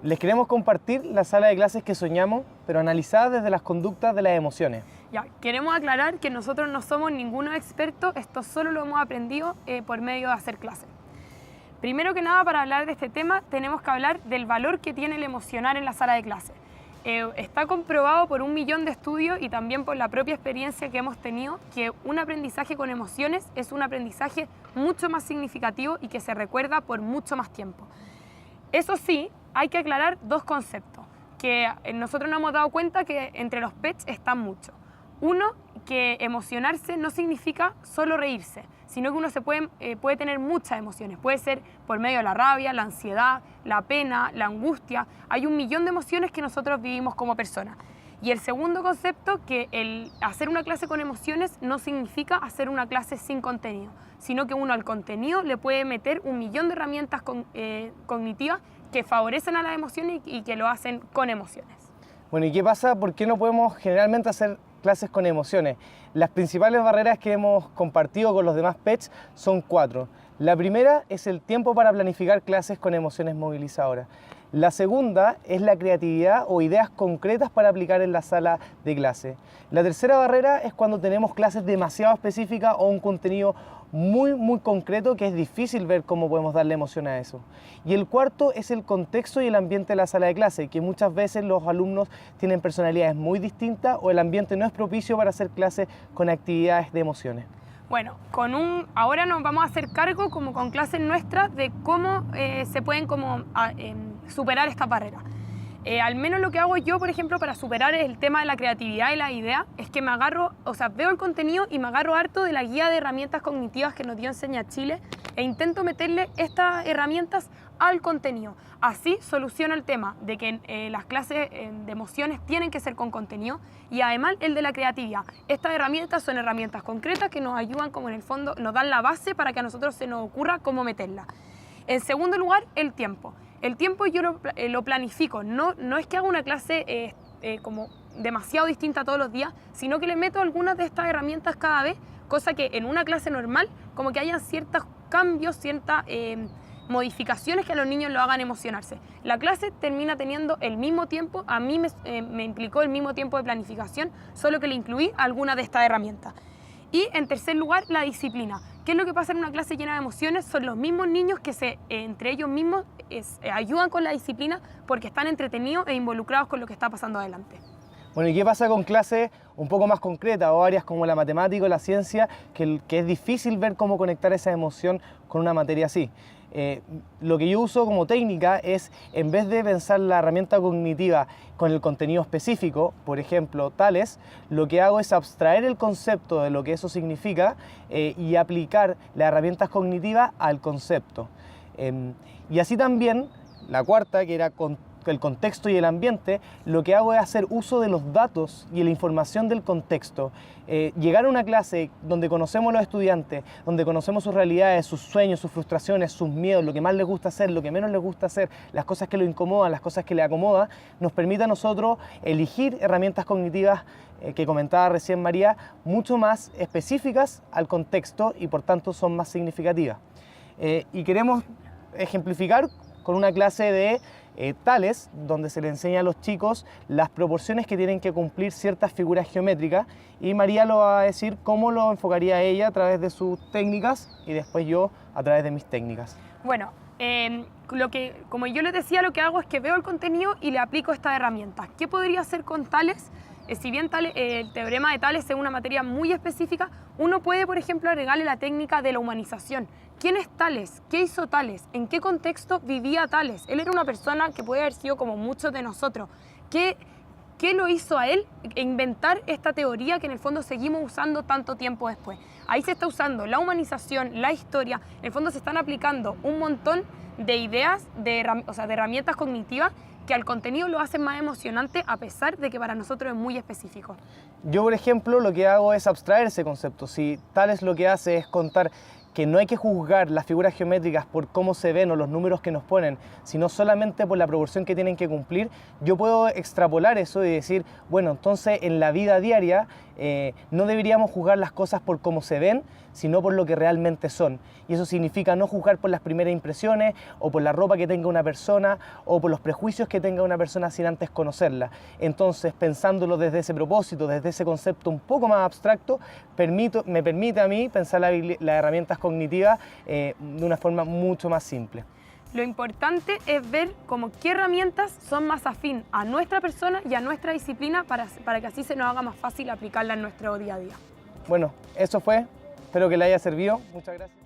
Les queremos compartir la sala de clases que soñamos, pero analizada desde las conductas de las emociones. Ya, queremos aclarar que nosotros no somos ninguno experto, esto solo lo hemos aprendido por medio de hacer clases. Primero que nada, para hablar de este tema, tenemos que hablar del valor que tiene el emocionar en la sala de clases. Está comprobado por 1 millón de estudios y también por la propia experiencia que hemos tenido que un aprendizaje con emociones es un aprendizaje mucho más significativo y que se recuerda por mucho más tiempo. Eso sí, hay que aclarar 2 conceptos que nosotros nos hemos dado cuenta que entre los pets están mucho. Uno, que emocionarse no significa solo reírse, sino que uno puede tener muchas emociones. Puede ser por medio de la rabia, la ansiedad, la pena, la angustia. Hay 1 millón de emociones que nosotros vivimos como personas. Y el segundo concepto, que el hacer una clase con emociones no significa hacer una clase sin contenido, sino que uno al contenido le puede meter 1 millón de herramientas cognitivas que favorecen a las emociones y que lo hacen con emociones. Bueno, ¿y qué pasa? ¿Por qué no podemos generalmente hacer clases con emociones? Las principales barreras que hemos compartido con los demás pets son 4. La primera es el tiempo para planificar clases con emociones movilizadoras. La segunda es la creatividad o ideas concretas para aplicar en la sala de clase. La tercera barrera es cuando tenemos clases demasiado específicas o un contenido muy concreto que es difícil ver cómo podemos darle emoción a eso. Y el cuarto es el contexto y el ambiente de la sala de clase, que muchas veces los alumnos tienen personalidades muy distintas o el ambiente no es propicio para hacer clases con actividades de emociones. Bueno, ahora nos vamos a hacer cargo como con clases nuestras de cómo se pueden superar estas barreras. Al menos lo que hago yo, por ejemplo, para superar el tema de la creatividad y la idea, es que veo el contenido y me agarro harto de la guía de herramientas cognitivas que nos dio Enseña Chile e intento meterle estas herramientas al contenido. Así soluciono el tema de que las clases de emociones tienen que ser con contenido y además el de la creatividad. Estas herramientas son herramientas concretas que nos ayudan, como en el fondo nos dan la base para que a nosotros se nos ocurra cómo meterla. En segundo lugar, el tiempo. El tiempo yo lo planifico, no es que haga una clase como demasiado distinta todos los días, sino que le meto algunas de estas herramientas cada vez, cosa que en una clase normal como que hayan ciertos cambios, ciertas modificaciones que a los niños lo hagan emocionarse. La clase termina teniendo el mismo tiempo, a mí me implicó el mismo tiempo de planificación, solo que le incluí alguna de estas herramientas. Y en tercer lugar, la disciplina. ¿Qué es lo que pasa en una clase llena de emociones? Son los mismos niños que entre ellos mismos ayudan con la disciplina porque están entretenidos e involucrados con lo que está pasando adelante. Bueno, ¿y qué pasa con clases un poco más concretas o áreas como la matemática o la ciencia que es difícil ver cómo conectar esa emoción con una materia así? Lo que yo uso como técnica es, en vez de pensar la herramienta cognitiva con el contenido específico, por ejemplo, tales, lo que hago es abstraer el concepto de lo que eso significa y aplicar las herramientas cognitivas al concepto. Y así también, la cuarta, que era el contexto y el ambiente, lo que hago es hacer uso de los datos y la información del contexto. Llegar a una clase donde conocemos a los estudiantes, donde conocemos sus realidades, sus sueños, sus frustraciones, sus miedos, lo que más les gusta hacer, lo que menos les gusta hacer, las cosas que lo incomodan, las cosas que le acomodan, nos permite a nosotros elegir herramientas cognitivas que comentaba recién María, mucho más específicas al contexto y por tanto son más significativas. Y queremos ejemplificar con una clase de tales, donde se le enseña a los chicos las proporciones que tienen que cumplir ciertas figuras geométricas, y María lo va a decir cómo lo enfocaría ella a través de sus técnicas y después yo a través de mis técnicas. Bueno, como yo les decía, lo que hago es que veo el contenido y le aplico estas herramientas. ¿Qué podría hacer con tales? Si bien el teorema de Tales es una materia muy específica, uno puede, por ejemplo, agregarle la técnica de la humanización. ¿Quién es Tales? ¿Qué hizo Tales? ¿En qué contexto vivía Tales? Él era una persona que puede haber sido como muchos de nosotros. ¿Qué lo hizo a él inventar esta teoría que en el fondo seguimos usando tanto tiempo después? Ahí se está usando la humanización, la historia, en el fondo se están aplicando un montón de ideas, de herramientas cognitivas que al contenido lo hacen más emocionante a pesar de que para nosotros es muy específico. Yo, por ejemplo, lo que hago es abstraer ese concepto. Si Tales lo que hace es contar que no hay que juzgar las figuras geométricas por cómo se ven o los números que nos ponen, sino solamente por la proporción que tienen que cumplir, yo puedo extrapolar eso y decir, bueno, entonces en la vida diaria no deberíamos juzgar las cosas por cómo se ven, sino por lo que realmente son. Y eso significa no juzgar por las primeras impresiones o por la ropa que tenga una persona o por los prejuicios que tenga una persona sin antes conocerla. Entonces, pensándolo desde ese propósito, desde ese concepto un poco más abstracto, me permite a mí pensar las herramientas cognitivas de una forma mucho más simple. Lo importante es ver como qué herramientas son más afín a nuestra persona y a nuestra disciplina para que así se nos haga más fácil aplicarla en nuestro día a día. Bueno, eso fue. Espero que le haya servido. Muchas gracias.